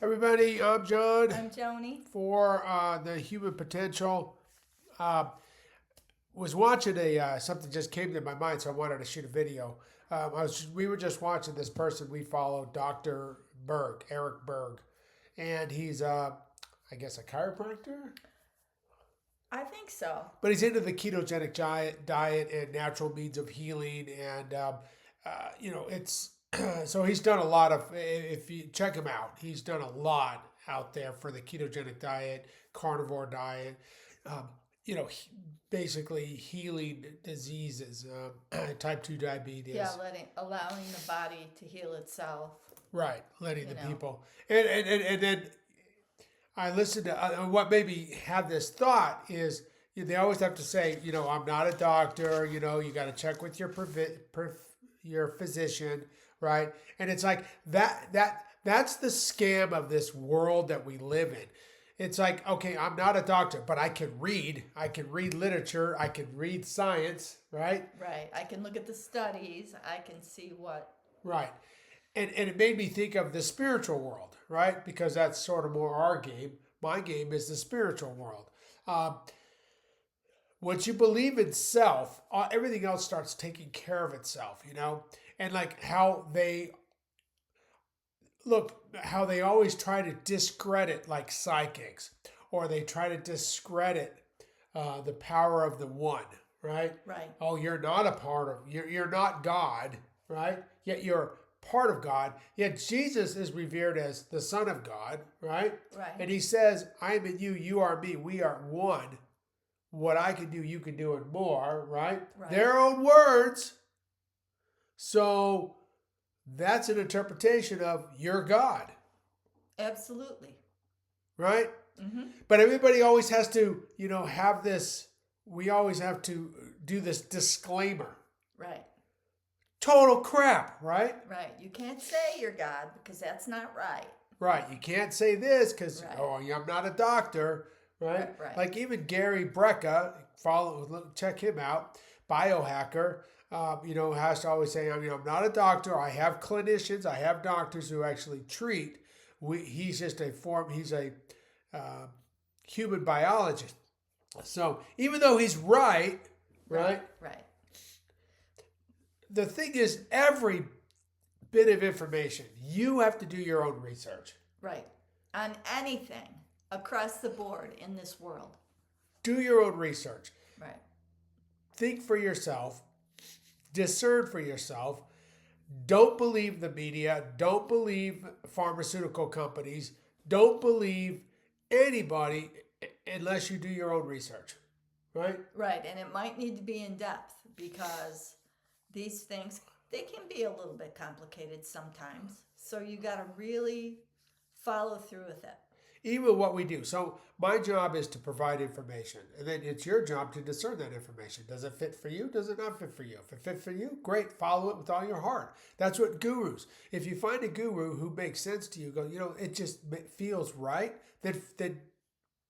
Everybody, I'm John I'm Joni. for the Human Potential. Uh, was watching something just came to my mind, so I wanted to shoot a video. We were just watching this person we follow, Dr. Berg, Eric Berg, and he's I guess a chiropractor, I think so. but he's into the ketogenic diet and natural means of healing, and it's so he's done a lot of. If you check him out, he's done a lot out there for the ketogenic diet, carnivore diet. Um, basically healing diseases, type 2 diabetes. Yeah, allowing the body to heal itself. Right, letting You the know. people. And then I listened to what made me have this thought is they always have to say, I'm not a doctor. You got to check with your physician, right? And it's like that's the scam of this world that we live in. It's like, okay, I'm not a doctor, but I can read. I can read literature. I can read science, right? Right. I can look at the studies. I can see what. Right. And it made me think of the spiritual world, right? Because that's sort of more our game. My game is the spiritual world. Once you believe in self, everything else starts taking care of itself, And like how they always try to discredit like psychics, or they try to discredit the power of the one, right? Right. Oh, you're not a part of, you're not God, right? Yet you're part of God. Yet Jesus is revered as the Son of God, right? Right. And he says, I am in you, you are me, we are one. What I can do, you can do, and more, right? Right. Their own words. So that's an interpretation of your God. Absolutely. Right? Mm-hmm. But everybody always has to, have this, we always have to do this disclaimer. Right. Total crap, right? Right. You can't say you're God because that's not right. Right. You can't say this because, Right. I'm not a doctor, right? Right. Like even Gary Brecka, check him out, biohacker, has to always say, I'm not a doctor. I have clinicians. I have doctors who actually treat. He's just he's a human biologist. So even though he's right? Right. The thing is, every bit of information, you have to do your own research. Right. On anything across the board in this world. Do your own research. Right. Think for yourself. Discern for yourself. Don't believe the media. Don't believe pharmaceutical companies. Don't believe anybody unless you do your own research. Right? Right. And it might need to be in depth because these things, they can be a little bit complicated sometimes. So you got to really follow through with it. Even what we do. So my job is to provide information. And then it's your job to discern that information. Does it fit for you? Does it not fit for you? If it fits for you, great. Follow it with all your heart. That's what gurus. If you find a guru who makes sense to you, go, it just feels right, then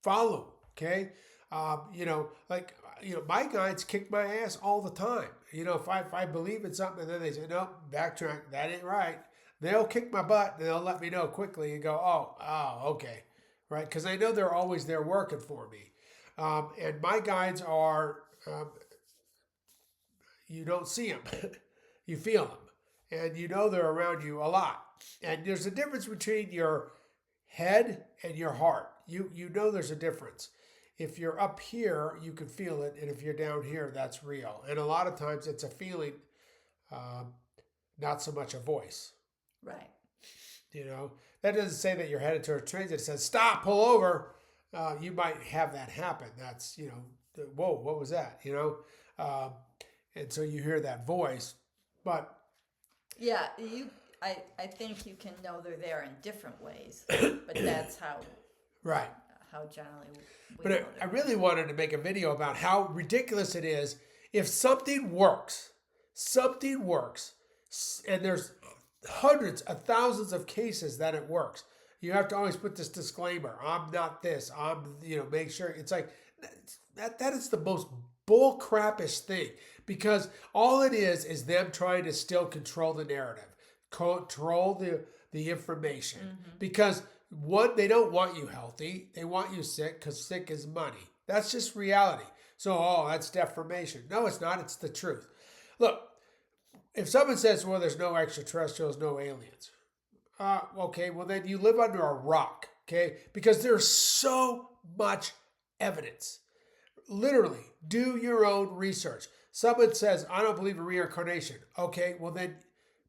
follow. Okay? My guides kick my ass all the time. If I believe in something and then they say, no, backtrack, that ain't right. They'll kick my butt and they'll let me know quickly and go, oh, okay. Right? Because I know they're always there working for me. And my guides are, you don't see them. You feel them. And they're around you a lot. And there's a difference between your head and your heart. There's a difference. If you're up here, you can feel it. And if you're down here, that's real. And a lot of times it's a feeling, not so much a voice. Right. That doesn't say that you're headed towards trains. It says, stop, pull over. You might have that happen. That's, whoa, what was that? And so you hear that voice. But yeah, I think you can know they're there in different ways, but that's how right. How generally But I really wanted to make a video about how ridiculous it is if something works, and there's hundreds of thousands of cases that it works. You have to always put this disclaimer. I'm not this. Make sure. It's like, that is the most bull crappish thing, because all it is them trying to still control the narrative, control the information. Mm-hmm. Because one, they don't want you healthy. They want you sick because sick is money. That's just reality. So, oh, that's deformation. No, it's not. It's the truth. Look, if someone says, well, there's no extraterrestrials, no aliens. Okay, well, then you live under a rock, okay? Because there's so much evidence. Literally, do your own research. Someone says, I don't believe in reincarnation. Okay, well, then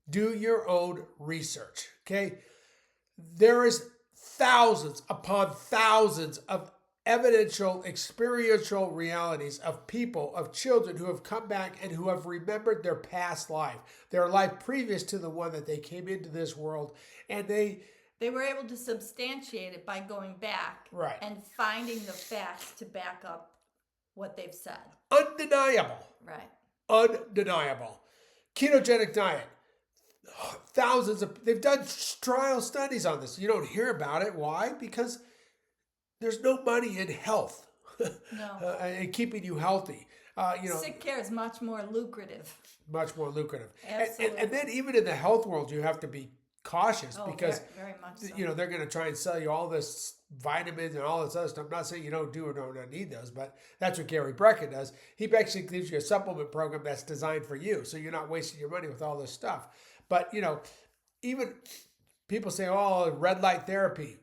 do your own research, okay? There is thousands upon thousands of evidential, experiential realities of people, of children who have come back and who have remembered their past life, their life previous to the one that they came into this world, and they were able to substantiate it by going back right. and finding the facts to back up what they've said. Undeniable. Right. Undeniable. Ketogenic diet. They've done trial studies on this. You don't hear about it. Why? Because there's no money in health. No. And keeping you healthy. Sick care is much more lucrative. Much more lucrative. Absolutely. And then even in the health world, you have to be cautious because very much so. they're going to try and sell you all this vitamins and all this other stuff. I'm not saying you don't do or don't need those, but that's what Gary Brecka does. He basically gives you a supplement program that's designed for you, so you're not wasting your money with all this stuff. But even people say, oh, red light therapy,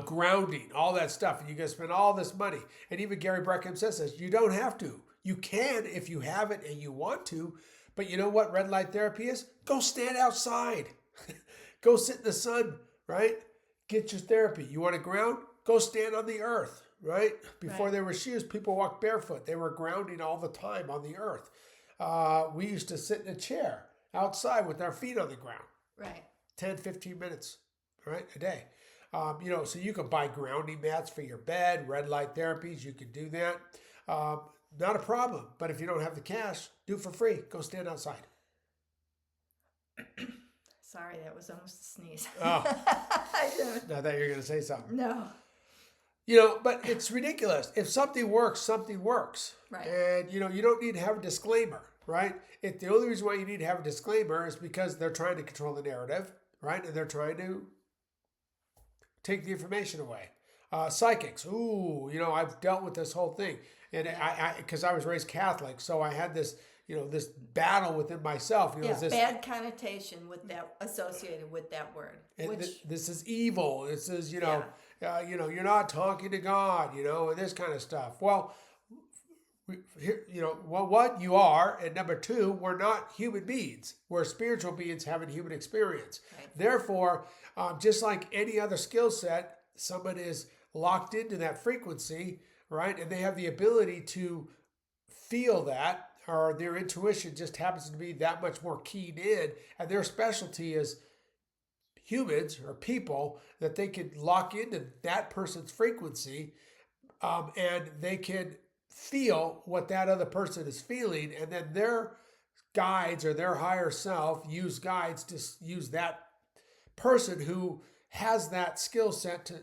grounding, all that stuff, and you're going to spend all this money. And even Gary Brecka says this, you don't have to. You can if you have it and you want to. But you know what red light therapy is? Go stand outside. Go sit in the sun, right? Get your therapy. You want to ground? Go stand on the earth, right? Before there were shoes, people walked barefoot. They were grounding all the time on the earth. We used to sit in a chair outside with our feet on the ground. Right. 10, 15 minutes, right, a day. So you can buy grounding mats for your bed, red light therapies. You can do that. Not a problem. But if you don't have the cash, do it for free. Go stand outside. Sorry, that was almost a sneeze. Oh. I thought you were going to say something. No. But it's ridiculous. If something works, something works. Right. And, you don't need to have a disclaimer, right? The only reason why you need to have a disclaimer is because they're trying to control the narrative, right? And they're trying to take the information away. Psychics. Ooh, I've dealt with this whole thing. And because I was raised Catholic, so I had this, this battle within myself. Bad connotation with that associated with that word. This is evil. This is, you're not talking to God, and this kind of stuff. Well, what you are, and number two, we're not human beings. We're spiritual beings having human experience. Right. Therefore, just like any other skill set, someone is locked into that frequency, right? And they have the ability to feel that, or their intuition just happens to be that much more keyed in, and their specialty is humans or people that they can lock into that person's frequency, and they can feel what that other person is feeling, and then their guides or their higher self use guides to use that person who has that skill set to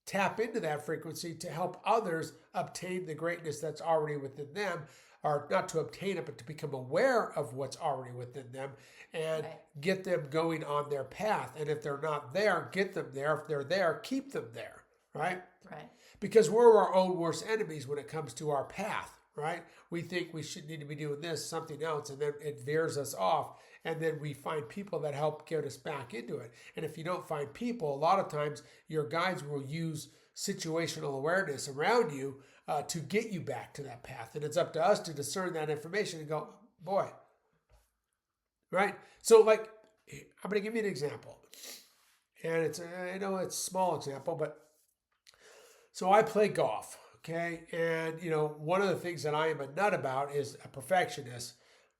tap into that frequency to help others obtain the greatness that's already within them, or not to obtain it, but to become aware of what's already within them and get them going on their path. And if they're not there, get them there. If they're there, keep them there, right? Right. Because we're our own worst enemies when it comes to our path, right? We think we should need to be doing this, something else, and then it veers us off. And then we find people that help get us back into it. And if you don't find people, a lot of times your guides will use situational awareness around you to get you back to that path. And it's up to us to discern that information and go, boy, right? So I'm going to give you an example. And it's a small example, but so I play golf, okay? And, one of the things that I am a nut about is a perfectionist.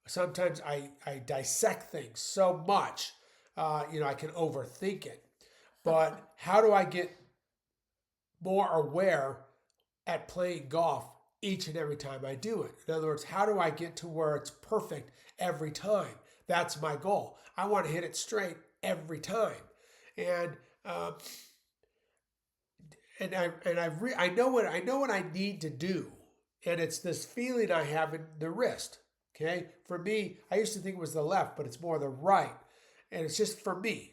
Sometimes I dissect things so much, I can overthink it. But how do I get more aware at playing golf each and every time I do it? In other words, how do I get to where it's perfect every time? That's my goal. I want to hit it straight every time. And I know what I need to do, and it's this feeling I have in the wrist. Okay, for me, I used to think it was the left, but it's more the right, and it's just for me.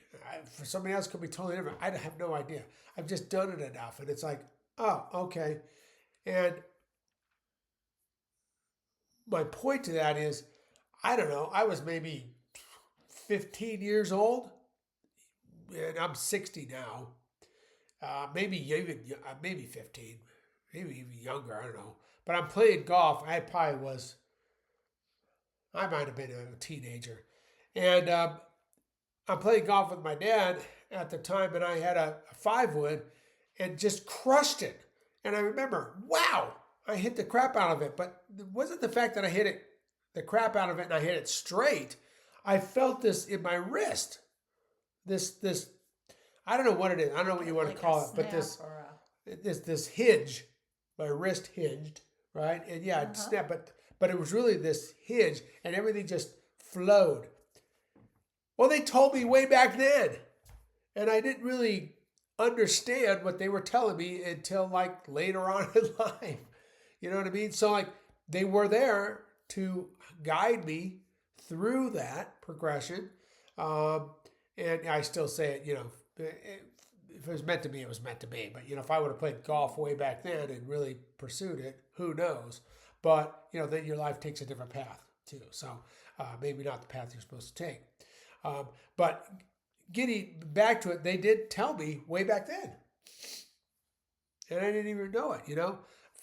For somebody else, it could be totally different. I have no idea. I've just done it enough, and it's like, oh, okay. And my point to that is, I don't know. I was maybe 15 years old, and I'm 60 now. Maybe 15, maybe even younger. I don't know. But I'm playing golf. I might have been a teenager, and I'm playing golf with my dad at the time, and I had a 5-wood and just crushed it. And I remember, wow, I hit the crap out of it. But it wasn't the fact that I hit the crap out of it and I hit it straight. I felt this in my wrist. This I don't know what it is. I don't know what you want to call it, but this hinge, my wrist hinged, right? And yeah, it snapped, but it was really this hinge, and everything just flowed. Well, they told me way back then, and I didn't really understand what they were telling me until like later on in life. You know what I mean? So like they were there to guide me through that progression. And I still say it, if it was meant to be, it was meant to be. But, if I would have played golf way back then and really pursued it, who knows? But, then your life takes a different path too. So maybe not the path you're supposed to take. But getting back to it, they did tell me way back then. And I didn't even know it,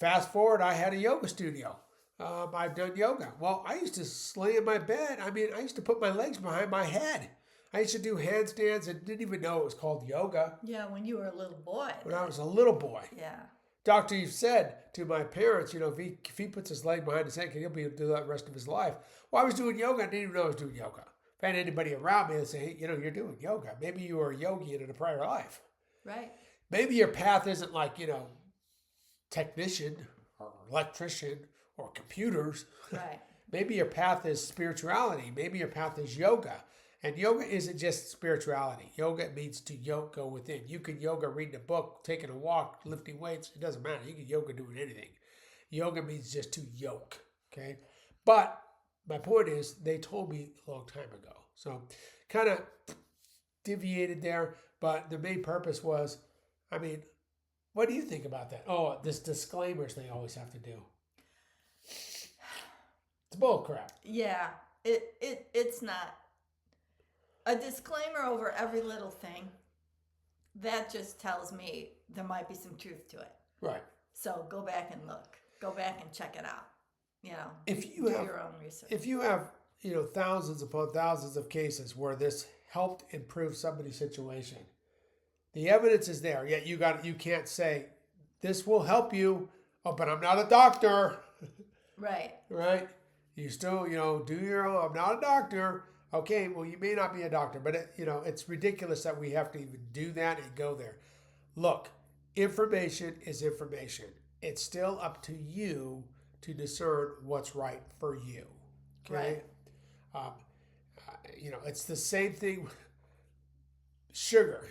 Fast forward, I had a yoga studio. I've done yoga. Well, I used to lay in my bed. I used to put my legs behind my head. I used to do handstands and didn't even know it was called yoga. Yeah, when you were a little boy. When I was a little boy. Yeah. Dr. Eve said to my parents, if he puts his leg behind his head, he'll be able to do that the rest of his life. Well, I was doing yoga. I didn't even know I was doing yoga. If I had anybody around me, they'd say, hey, you're doing yoga. Maybe you were a yogi in a prior life. Right. Maybe your path isn't like, technician or electrician or computers. Right. Maybe your path is spirituality. Maybe your path is yoga. And yoga isn't just spirituality. Yoga means to go within. You can yoga reading a book, taking a walk, lifting weights. It doesn't matter. You can yoga doing anything. Yoga means just to yoke. Okay? But my point is, they told me a long time ago. So kind of deviated there. But the main purpose was, what do you think about that? Oh, this disclaimers they always have to do. It's bull crap. Yeah, it's not. A disclaimer over every little thing, that just tells me there might be some truth to it. Right. So go back and look. Go back and check it out. If you do have your own research. If you have, thousands upon thousands of cases where this helped improve somebody's situation, the evidence is there. Yet you can't say this will help you. Oh, but I'm not a doctor. Right. Right. You still, do your own. I'm not a doctor. Okay, well, you may not be a doctor, but it's ridiculous that we have to even do that and go there. Look, information is information. It's still up to you to discern what's right for you. Okay, right. It's the same thing with sugar.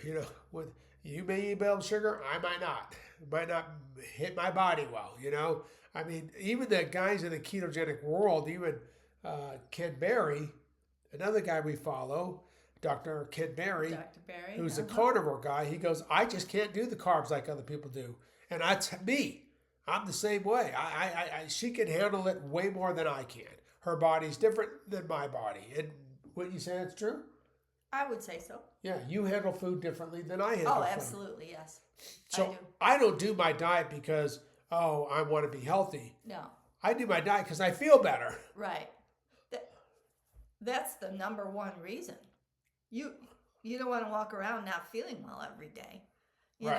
With you may eat able sugar, I might not. It might not hit my body well. Even the guys in the ketogenic world, even Ken Berry. Another guy we follow, Dr. Ken Berry, who's a carnivore guy, he goes, I just can't do the carbs like other people do. And that's me. I'm the same way. She can handle it way more than I can. Her body's different than my body. And wouldn't you say that's true? I would say so. Yeah, you handle food differently than I handle food. Oh, absolutely, yes. So I don't do my diet because, I want to be healthy. No. I do my diet because I feel better. Right. That's the number one reason. You don't want to walk around not feeling well every day. You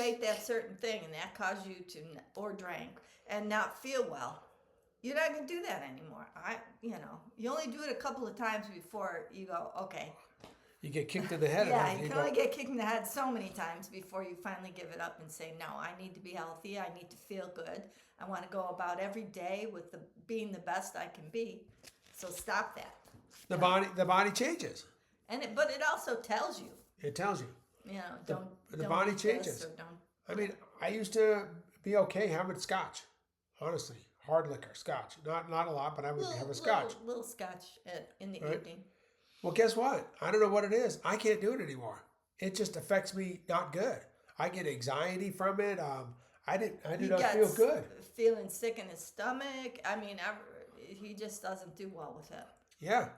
ate that certain thing and that caused you to, or drank, and not feel well. You're not going to do that anymore. You only do it a couple of times before you go, okay. You get kicked in the head. Yeah, you can only get kicked in the head so many times before you finally give it up and say, no, I need to be healthy. I need to feel good. I want to go about every day with being the best I can be. So stop that. The body changes. But it also tells you. It tells you. The Don't body eat changes. this or don't. I used to be okay having scotch. Honestly, hard liquor, scotch. Not a lot, but I would have a scotch. Little scotch in the right? evening. Well, guess what? I don't know what it is. I can't do it anymore. It just affects me not good. I get anxiety from it. I do He not feel gets good. feeling sick in his stomach. I mean, he just doesn't do well with it. Yeah.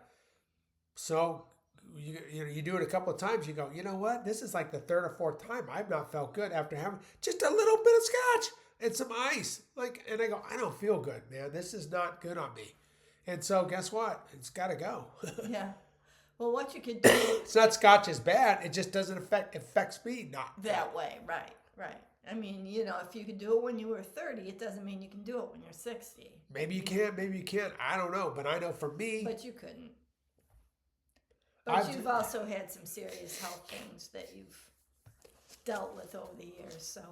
So you do it a couple of times. You go, you know what? This is like the third or fourth time I've not felt good after having just a little bit of scotch and some ice. And I go, I don't feel good, man. This is not good on me. And so guess what? It's got to go. Yeah. Well, what you could do It's not scotch is bad. It just doesn't affects me not that way, right, right. I mean, if you could do it when you were 30, it doesn't mean you can do it when you're 60. Maybe you can, maybe you can't. I don't know, but I know for me, But you couldn't. But you've also had some serious health things that you've dealt with over the years, so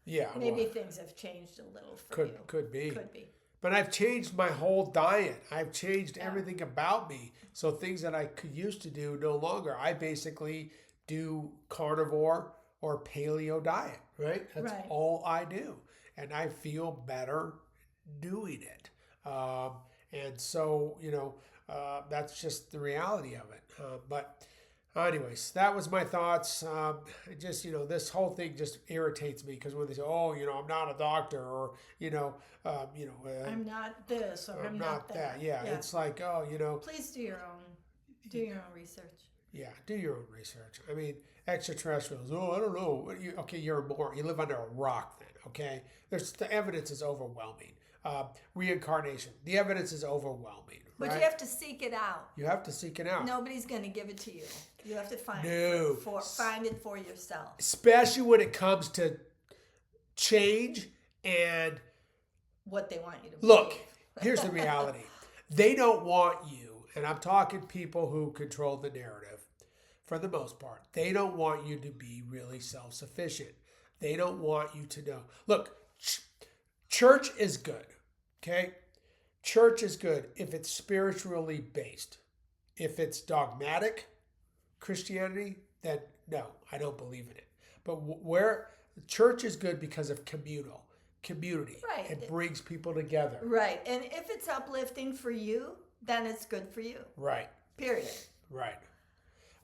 yeah, maybe well, things have changed a little for you. could be. Could be. But I've changed my whole diet. I've changed Yeah. everything about me. So things that I could used to do no longer. I basically do carnivore or paleo diet, right? That's Right. all I do. And I feel better doing it. And so, that's just the reality of it. But anyways, that was my thoughts. This whole thing just irritates me because when they say, "Oh, I'm not a doctor," or I'm not this or I'm not that. Yeah, it's like, oh. Please do your own research. Yeah, do your own research. I mean, extraterrestrials. Oh, I don't know. You're more. You live under a rock, then. Okay, the evidence is overwhelming. Reincarnation. The evidence is overwhelming. But right? you have to seek it out. You have to seek it out. Nobody's going to give it to you. You have to find find it for yourself. Especially when it comes to change and what they want you to look. believe. Here's the reality. They don't want you, and I'm talking people who control the narrative for the most part. They don't want you to be really self-sufficient. They don't want you to know. Look, church is good. Okay? Church is good if it's spiritually based. If it's dogmatic Christianity, then no, I don't believe in it. But where church is good because of community. Right. It brings people together. Right. And if it's uplifting for you, then it's good for you. Right. Period. Right.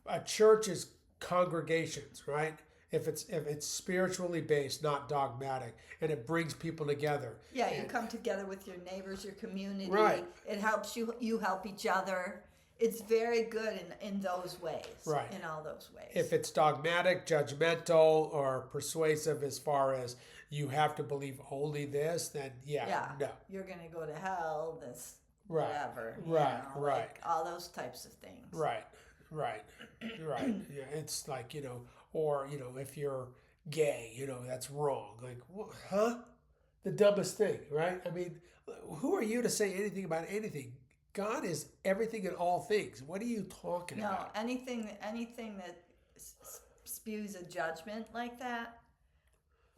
A church is congregations, right? If it's spiritually based, not dogmatic, and it brings people together. Yeah, you come together with your neighbors, your community. Right. It helps you help each other. It's very good in those ways. Right. In all those ways. If it's dogmatic, judgmental, or persuasive as far as you have to believe only this, then no. You're going to go to hell, this, Right. whatever. Right. Like all those types of things. Right. Yeah, it's like, or, if you're gay, that's wrong. Like, huh? The dumbest thing, right? I mean, who are you to say anything about anything? God is everything and all things. What are you talking about? No, anything that spews a judgment like that,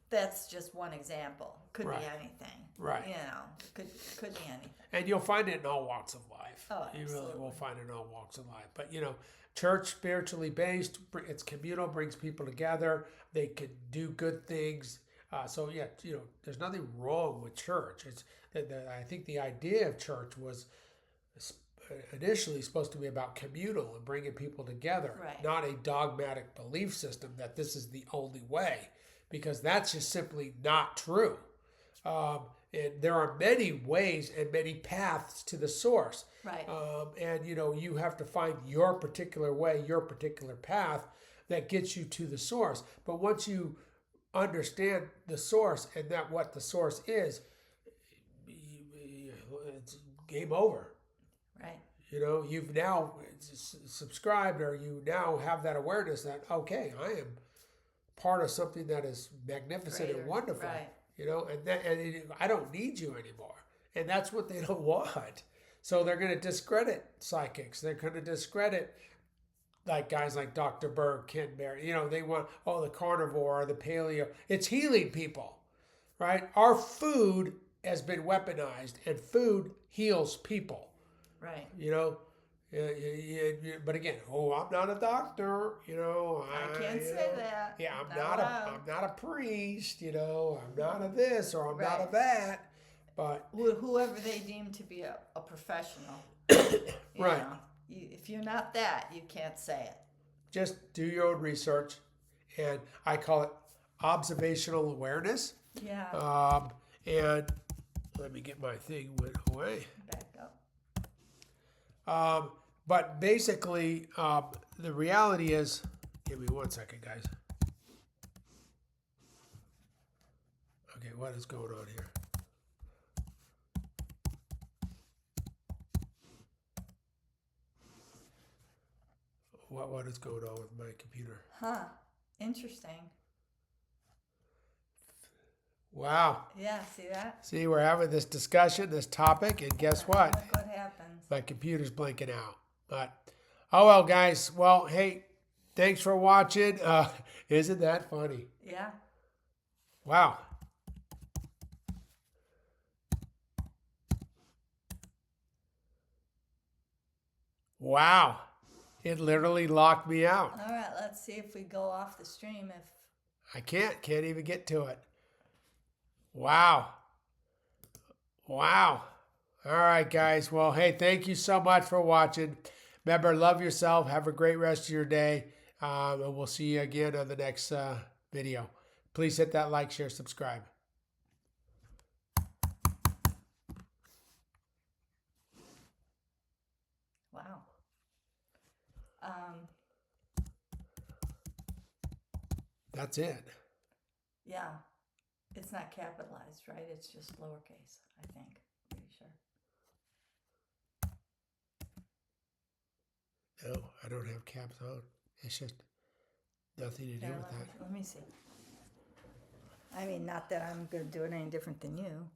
that's just one example. Could Right. be anything. Right. Could be anything. And you'll find it in all walks of life. Oh, you absolutely. really will find it in all walks of life. But, church, spiritually based, it's communal, brings people together. They can do good things. There's nothing wrong with church. I think the idea of church was initially supposed to be about communal and bringing people together, Right. not a dogmatic belief system that this is the only way, because that's just simply not true. And there are many ways and many paths to the source. Right. You have to find your particular way, your particular path that gets you to the source. But once you understand the source and that what the source is, it's game over. Right. You've now subscribed, or you now have that awareness that, okay, I am part of something that is magnificent and wonderful. Right. And I don't need you anymore. And that's what they don't want. So they're going to discredit psychics. They're going to discredit like guys like Dr. Berg, Ken Berry. They want, the carnivore or the paleo. It's healing people, right? Our food has been weaponized, and food heals people. Right. But again, I'm not a doctor. I can't say that. Yeah, I'm not a priest. I'm not a this or I'm not a Right. that. But Whoever they deem to be a professional. right. if you're not that, you can't say it. Just do your own research, and I call it observational awareness. Yeah. And let me get my thing went away. Back up. But basically, the reality is, give me 1 second, guys. Okay, what is going on here? What is going on with my computer? Huh. Interesting. Wow. Yeah, see that? See, we're having this discussion, this topic, and guess what? Look what happens. My computer's blinking out. But, oh well, guys. Well, hey, thanks for watching. Isn't that funny? Yeah. Wow. Wow. It literally locked me out. All right, let's see if we go off the stream. If I can't even get to it. Wow. Wow. All right, guys. Well, hey, thank you so much for watching. Remember, love yourself. Have a great rest of your day. And we'll see you again on the next video. Please hit that like, share, subscribe. wow. That's it. Yeah. It's not capitalized, right? It's just lowercase, I think. Pretty sure. No, I don't have caps on. It's just nothing to do with that. Let me see. I mean, not that I'm going to do it any different than you.